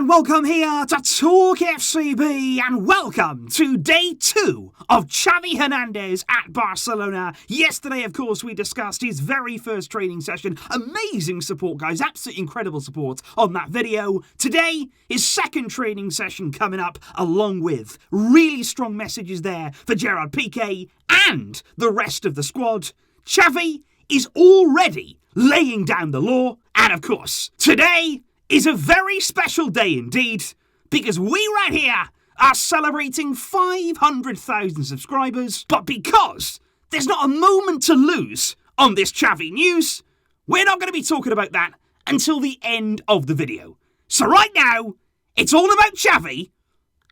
and welcome here to TalkFCB, and welcome to day 2 of Xavi Hernandez at Barcelona. Yesterday, of course, we discussed his very first training session. Amazing support, guys, absolutely incredible support on that video. Today, his second training session coming up, along with really strong messages there for Gerard Pique and the rest of the squad. Xavi is already laying down the law, and of course, today is a very special day indeed, because we right here are celebrating 500,000 subscribers, but because there's not a moment to lose on this Xavi news, we're not going to be talking about that until the end of the video. So right now, it's all about Xavi,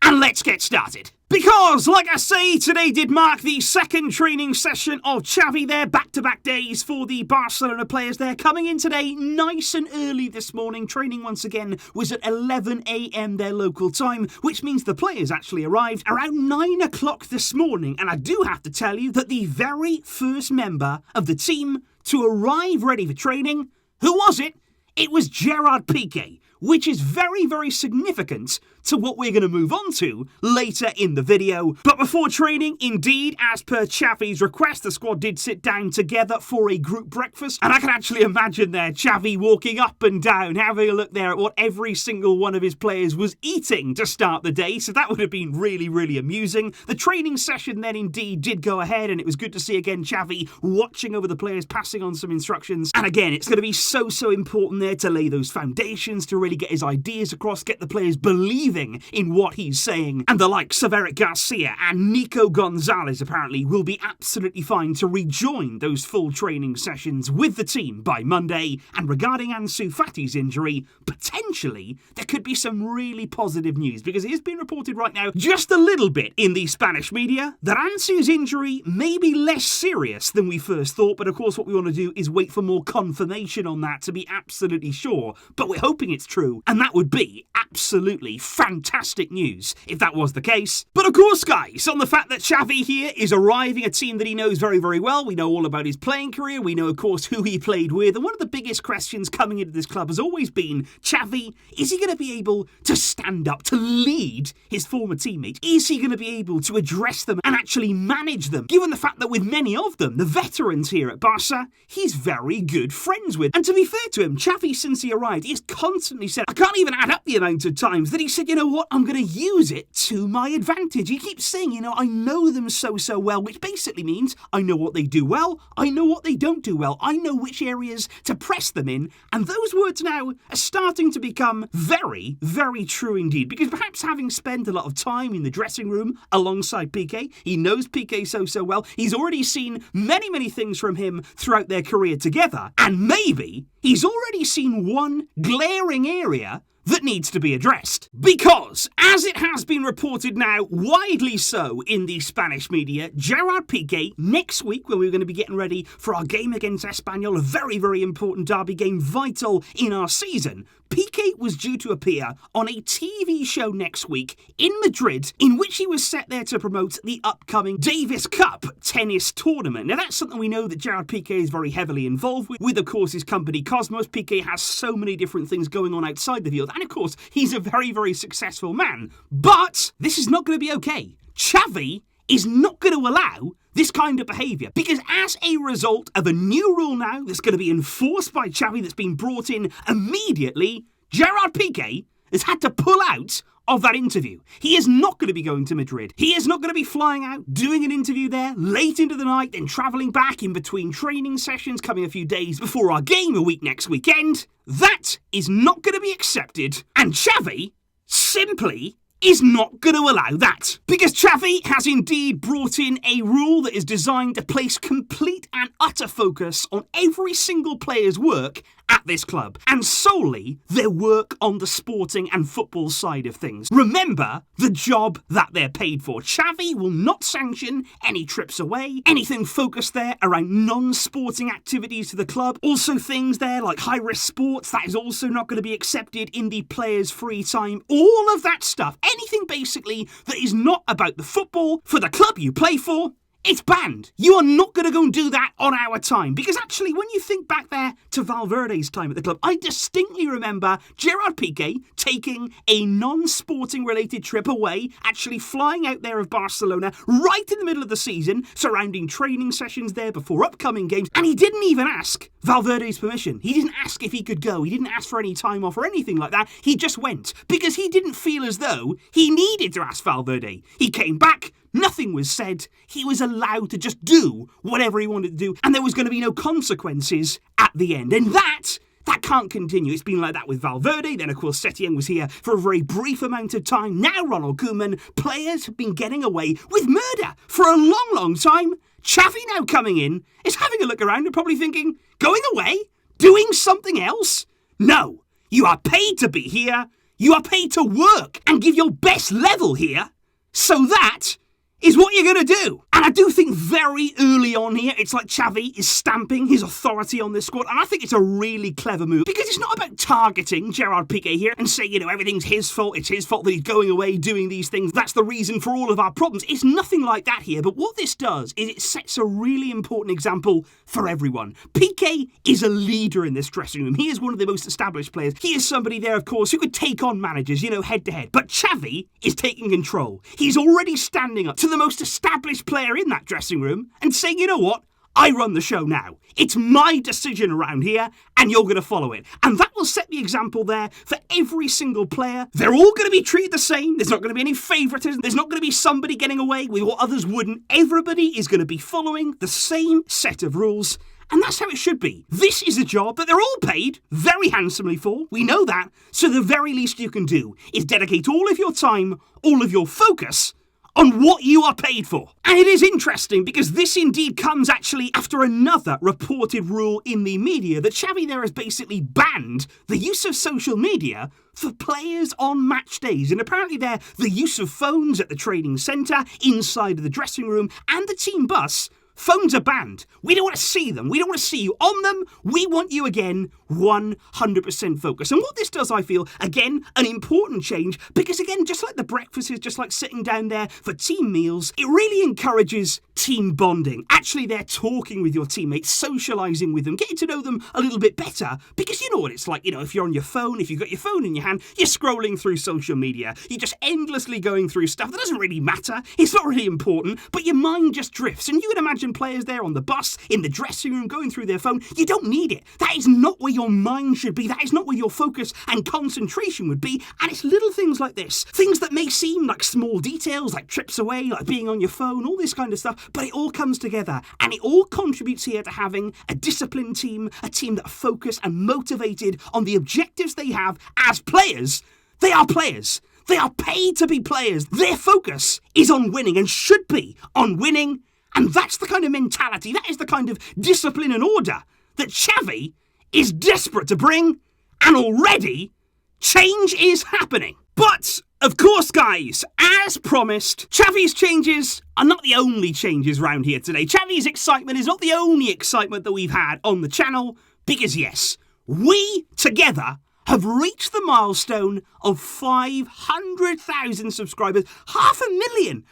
and let's get started. Because, like I say, today did mark the second training session of Xavi there, back-to-back days for the Barcelona players there, coming in today nice and early this morning. Training once again was at 11 a.m. their local time, which means the players actually arrived around 9 o'clock this morning. And I do have to tell you that the very first member of the team to arrive ready for training, who was it? It was Gerard Pique, which is very, very significant to what we're going to move on to later in the video. But before training, indeed, as per Xavi's request, the squad did sit down together for a group breakfast. And I can actually imagine there Xavi walking up and down, having a look there at what every single one of his players was eating to start the day. So that would have been really, really amusing. The training session then indeed did go ahead, and it was good to see again Xavi watching over the players, passing on some instructions. And again, it's going to be so important there to lay those foundations, to really get his ideas across, get the players believing in what he's saying. And the likes of Eric Garcia and Nico Gonzalez apparently will be absolutely fine to rejoin those full training sessions with the team by Monday. And regarding Ansu Fati's injury, potentially there could be some really positive news, because it has been reported right now just a little bit in the Spanish media that Ansu's injury may be less serious than we first thought. But of course what we want to do is wait for more confirmation on that to be absolutely sure. But we're hoping it's true, and that would be absolutely fantastic news if that was the case. But of course, guys, on the fact that Xavi here is arriving a team that he knows very, very well, we know all about his playing career, we know, of course, who he played with, and one of the biggest questions coming into this club has always been, Xavi, is he going to be able to stand up, to lead his former teammates? Is he going to be able to address them and actually manage them, given the fact that with many of them, the veterans here at Barça, he's very good friends with? And to be fair to him, Xavi, since he arrived, he has constantly said, I can't even add up the amount of times that he said, you know what, I'm going to use it to my advantage. He keeps saying, you know, I know them so well, which basically means I know what they do well, I know what they don't do well, I know which areas to press them in, and those words now are starting to become very, very true indeed, because perhaps having spent a lot of time in the dressing room alongside Piqué, he knows Piqué so well, he's already seen many things from him throughout their career together, and maybe he's already seen one glaring area that needs to be addressed. Because, as it has been reported now, widely so in the Spanish media, Gerard Pique, next week, when we're going to be getting ready for our game against Espanyol, a very, very important derby game, vital in our season, Piqué was due to appear on a TV show next week in Madrid, in which he was set there to promote the upcoming Davis Cup tennis tournament. Now, that's something we know that Gerard Piqué is very heavily involved with of course, his company Cosmos. Piqué has so many different things going on outside the field, and of course, he's a very, very successful man. But this is not going to be okay. Xavi is not going to allow this kind of behaviour, because as a result of a new rule now that's going to be enforced by Xavi, that's been brought in immediately, Gerard Piqué has had to pull out of that interview. He is not going to be going to Madrid. He is not going to be flying out, doing an interview there late into the night, then travelling back in between training sessions, coming a few days before our game a week next weekend. That is not going to be accepted, and Xavi simply is not going to allow that. Because Xavi has indeed brought in a rule that is designed to place complete and utter focus on every single player's work at this club, and solely their work on the sporting and football side of things. Remember the job that they're paid for. Xavi will not sanction any trips away, anything focused there around non-sporting activities to the club. Also things there like high-risk sports, that is also not going to be accepted in the players' free time. All of that stuff, anything basically that is not about the football for the club you play for, It's banned. You are not going to go and do that on our time. Because actually, when you think back there to Valverde's time at the club, I distinctly remember Gerard Pique taking a non-sporting related trip away, actually flying out there of Barcelona right in the middle of the season, surrounding training sessions there before upcoming games. And he didn't even ask Valverde's permission. He didn't ask if he could go. He didn't ask for any time off or anything like that. He just went because he didn't feel as though he needed to ask Valverde. He came back. Nothing was said. He was allowed to just do whatever he wanted to do, and there was going to be no consequences at the end. And that can't continue. It's been like that with Valverde. Then, of course, Setien was here for a very brief amount of time. Now, Ronald Koeman. Players have been getting away with murder for a long, long time. Xavi now coming in is having a look around and probably thinking, going away? Doing something else? No. You are paid to be here. You are paid to work and give your best level here. So that is what you're going to do. And I do think very early on here, it's like Xavi is stamping his authority on this squad. And I think it's a really clever move because it's not about targeting Gerard Piqué here and saying, everything's his fault. It's his fault that he's going away doing these things. That's the reason for all of our problems. It's nothing like that here. But what this does is it sets a really important example for everyone. Piqué is a leader in this dressing room. He is one of the most established players. He is somebody there, of course, who could take on managers, head to head. But Xavi is taking control. He's already standing up to the most established player in that dressing room and saying, you know what? I run the show now. It's my decision around here, and you're going to follow it. And that will set the example there for every single player. They're all going to be treated the same. There's not going to be any favoritism. There's not going to be somebody getting away with what others wouldn't. Everybody is going to be following the same set of rules. And that's how it should be. This is a job that they're all paid very handsomely for. We know that. So the very least you can do is dedicate all of your time, all of your focus on what you are paid for. And it is interesting because this indeed comes actually after another reported rule in the media that Xavi there has basically banned the use of social media for players on match days. And apparently there, the use of phones at the training centre, inside of the dressing room, and the team bus. Phones are banned. We don't want to see them. We don't want to see you on them. We want you, again, 100% focused. And what this does, I feel, again, an important change, because, again, just like the breakfasts, just like sitting down there for team meals, it really encourages team bonding. Actually, they're talking with your teammates, socialising with them, getting to know them a little bit better, because you know what it's like, if you're on your phone, if you've got your phone in your hand, you're scrolling through social media. You're just endlessly going through stuff that doesn't really matter. It's not really important, but your mind just drifts. And you would imagine players there on the bus, in the dressing room, going through their phone. You don't need it. That is not where your mind should be. That is not where your focus and concentration would be. And it's little things like this. Things that may seem like small details, like trips away, like being on your phone, all this kind of stuff. But it all comes together. And it all contributes here to having a disciplined team, a team that are focused and motivated on the objectives they have as players. They are players. They are paid to be players. Their focus is on winning and should be on winning. And that's the kind of mentality, that is the kind of discipline and order that Xavi is desperate to bring, and already change is happening. But, of course, guys, as promised, Xavi's changes are not the only changes round here today. Xavi's excitement is not the only excitement that we've had on the channel, because yes, we together have reached the milestone of 500,000 subscribers. 500,000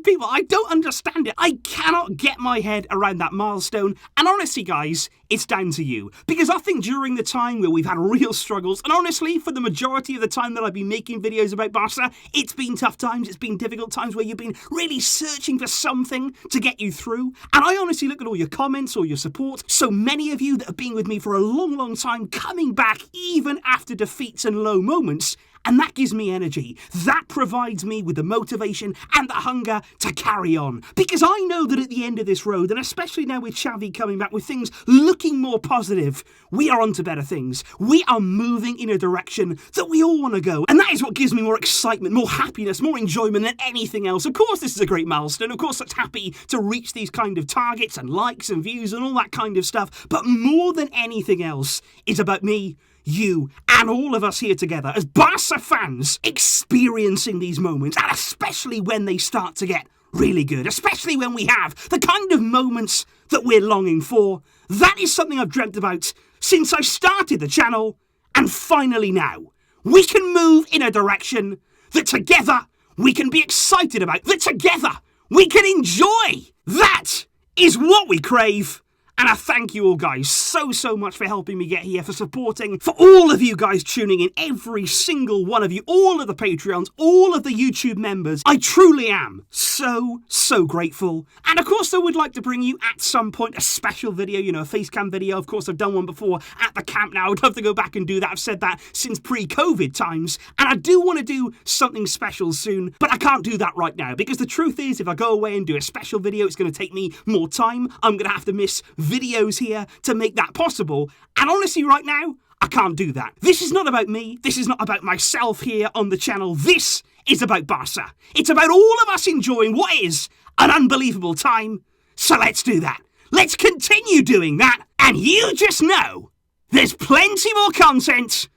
people. I don't understand it. I cannot get my head around that milestone. And honestly, guys, it's down to you. Because I think during the time where we've had real struggles, and honestly, for the majority of the time that I've been making videos about Barca, it's been tough times, it's been difficult times where you've been really searching for something to get you through. And I honestly look at all your comments, all your support, so many of you that have been with me for a long, long time, coming back even after defeats and low moments, and that gives me energy. That provides me with the motivation and the hunger to carry on. Because I know that at the end of this road, and especially now with Xavi coming back with things looking more positive, we are on to better things. We are moving in a direction that we all want to go. And that is what gives me more excitement, more happiness, more enjoyment than anything else. Of course, this is a great milestone. Of course, I'm happy to reach these kind of targets and likes and views and all that kind of stuff. But more than anything else, it's about me, you, and all of us here together as Barca fans experiencing these moments, and especially when they start to get really good, especially when we have the kind of moments that we're longing for. That is something I've dreamt about since I started the channel, and finally now, we can move in a direction that together we can be excited about, that together we can enjoy. That is what we crave. And I thank you all guys so much for helping me get here, for supporting, for all of you guys tuning in, every single one of you, all of the Patreons, all of the YouTube members. I truly am so grateful. And of course I would like to bring you at some point a special video, a face cam video. Of course I've done one before at the camp now. I'd love to go back and do that. I've said that since pre-COVID times. And I do want to do something special soon, but I can't do that right now because the truth is if I go away and do a special video, it's going to take me more time. I'm going to have to miss videos here to make that possible, and honestly right now I can't do that. This is not about me, this is not about myself here on the channel, this is about Barça. It's about all of us enjoying what is an unbelievable time, so let's do that. Let's continue doing that, and you just know there's plenty more content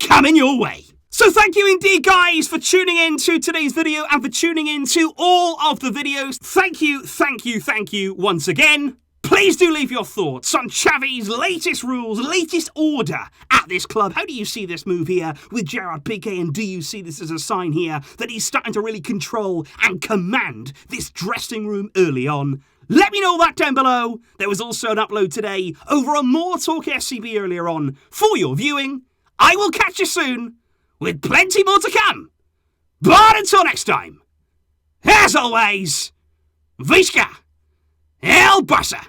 coming your way. So thank you indeed guys for tuning in to today's video and for tuning in to all of the videos. Thank you once again. Please do leave your thoughts on Xavi's latest rules, latest order at this club. How do you see this move here with Gerard Pique, and do you see this as a sign here that he's starting to really control and command this dressing room early on? Let me know that down below. There was also an upload today over on MORETALKFCB earlier on for your viewing. I will catch you soon with plenty more to come. But until next time, as always, Visca! El Barça!